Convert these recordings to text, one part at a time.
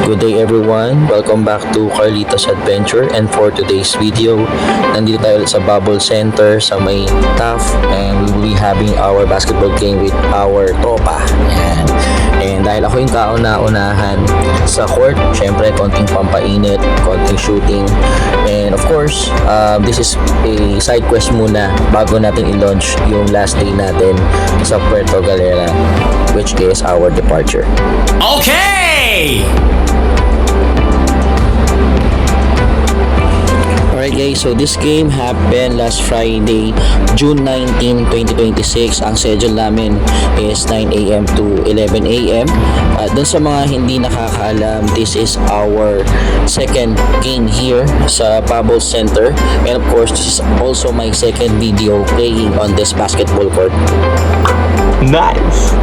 Good day everyone, welcome back to Carlito's Adventure, and for today's video, nandito tayo sa Bubble Center sa may TAF, and we will be having our basketball game with our tropa. Yan. And dahil ako yung kauna-unahan sa court, syempre konting pampainit, konting shooting, and of course, this is a side quest muna bago natin i-launch yung last day natin sa Puerto Galera, which is our departure. Okay! Alright guys, so this game happened last Friday, June 19, 2026. Ang schedule namin is 9 a.m. to 11 a.m. Doon sa mga hindi nakakaalam, this is our second game here sa Bubble Center. And of course, this is also my second video playing on this basketball court. Nice!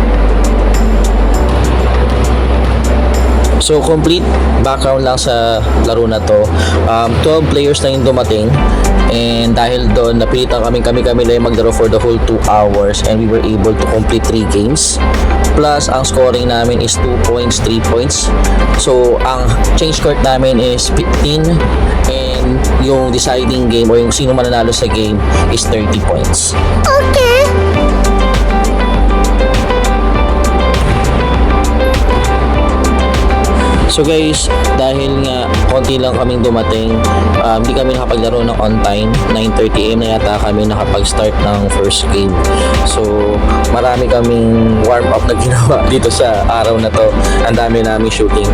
So complete background lang sa laro na to, 12 players na yung dumating, and dahil doon napilitan kami lang maglaro for the whole 2 hours, and we were able to complete 3 games. Plus ang scoring namin is 2 points, 3 points. So ang change court namin is 15, and yung deciding game o yung sino mananalo sa game is 30 points. Okay. So guys, dahil nga konti lang kaming dumating, hindi kami nakapaglaro ng on time. 9:30 AM na yata kami nakapag-start ng first game. So marami kaming warm up na ginawa dito sa araw na to. Ang dami namin shooting.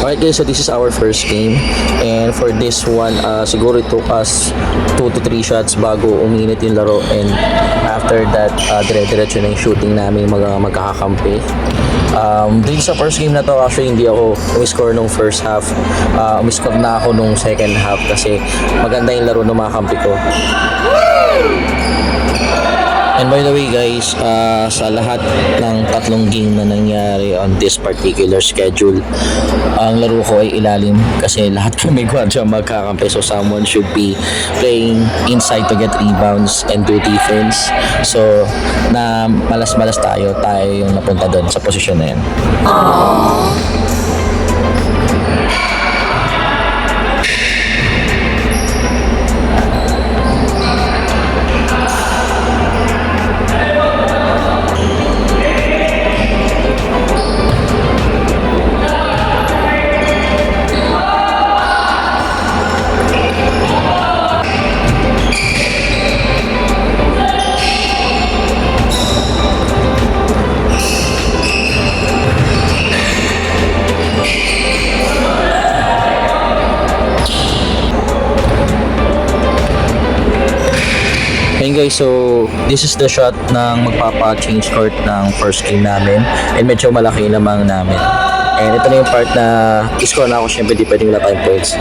Alright guys, so this is our first game, and for this one, siguro it took us 2 to 3 shots bago uminit yung laro, and after that, dire-diretso na yung shooting namin magkakakampi. Dito sa first game na to, actually hindi ako umiscore nung first half, umiscore na ako nung second half kasi maganda yung laro ng mga kampi ko. And by the way guys, sa lahat ng tatlong game na nangyari on this particular schedule, ang laro ko ay ilalim kasi lahat kami gwardiya magkakampi, so someone should be playing inside to get rebounds and do defense. So na malas-malas tayo yung napunta doon sa posisyon na yan. And guys, so this is the shot ng magpapa-change court ng first game namin, and medyo malaki lamang namin. And ito na yung part na i-score na ako, syempre di pwedeng wala tayong points.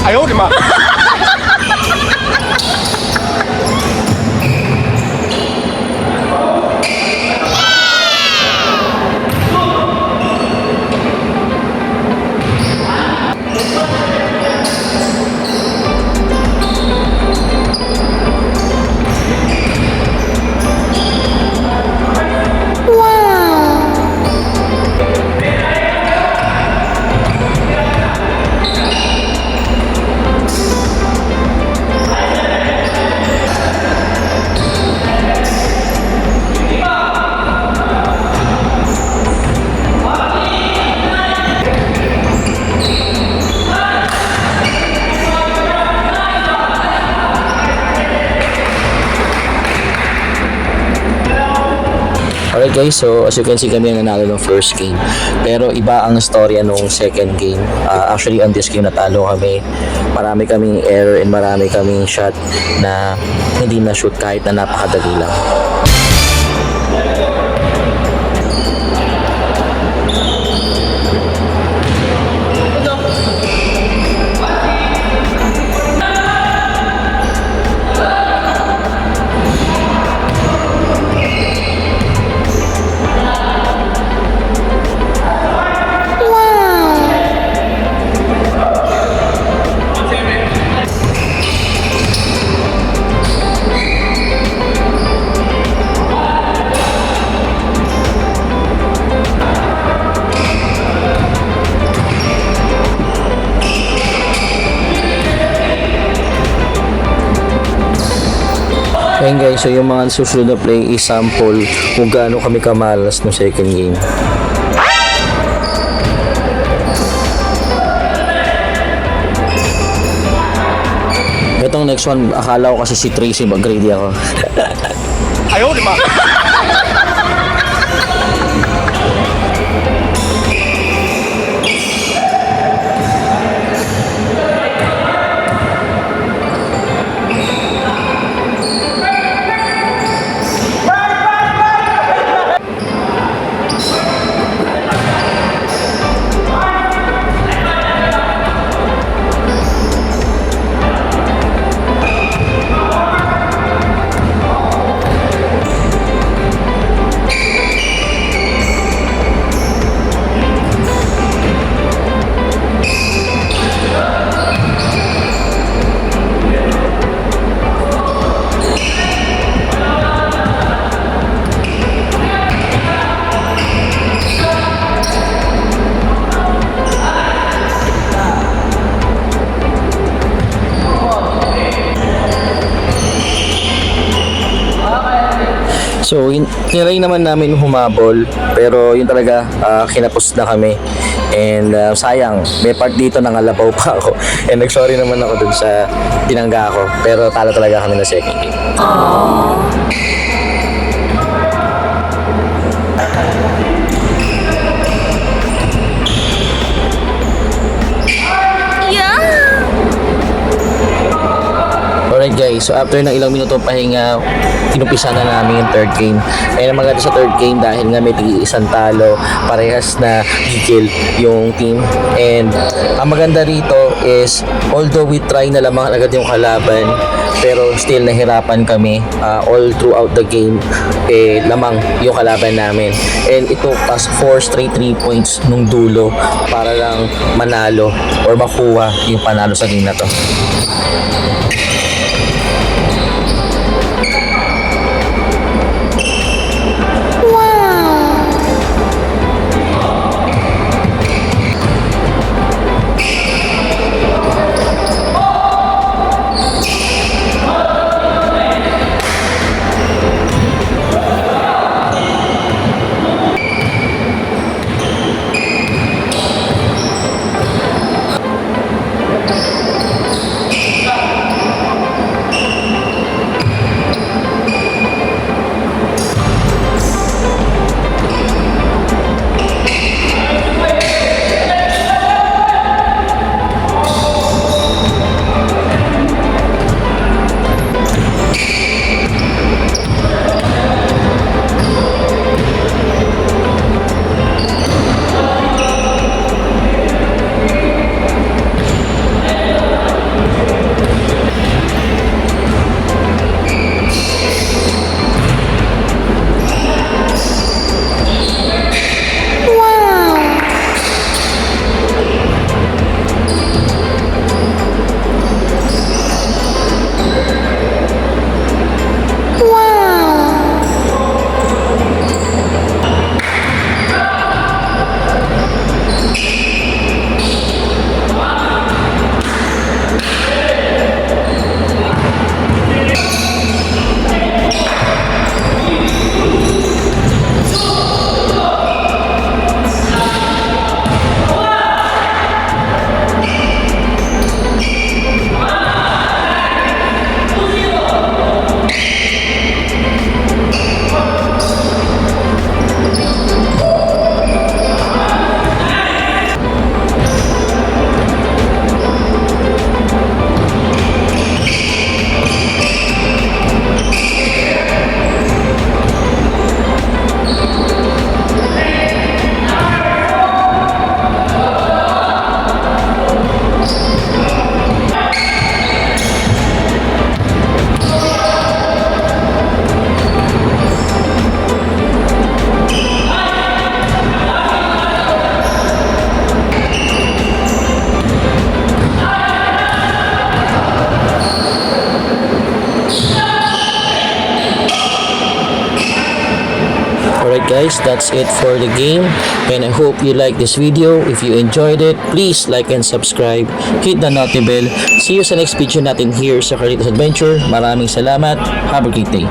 Ayaw, di ma! Alright guys, so as you can see kami ang nanalo ng first game. Pero iba ang storya nung second game. Actually on this game natalo kami. Marami kaming error and marami kaming shot na hindi na shoot kahit na napakadali lang. Ayun guys, so yung mga susunod na play is sample kung gaano kami kamalas no second game. Itong next one, akala ko kasi si Tracy mag-grade ako. 哎呦我的妈！ So, tinry naman namin humabol, pero yun talaga, kinapos na kami. And sayang, may part dito nangalabaw pa ako. And nag-sorry naman ako dun sa tinangga ko, pero talo talaga kami na second game. Alright guys, so after ng ilang minuto pahinga, inumpisa na namin yung third game. Ayun ang maganda sa third game dahil nga may tig-isang talo, parehas na kill yung team. And ang maganda rito is, although we try na lamang agad yung kalaban, pero still nahirapan kami all throughout the game, lamang yung kalaban namin. And it took us 4 straight 3 points nung dulo para lang manalo or makuha yung panalo sa game na to. Alright guys, that's it for the game, and I hope you like this video. If you enjoyed it, please like and subscribe, hit the notification bell. See you sa next video natin here sa Carlitos Adventure. Maraming salamat, have a great day.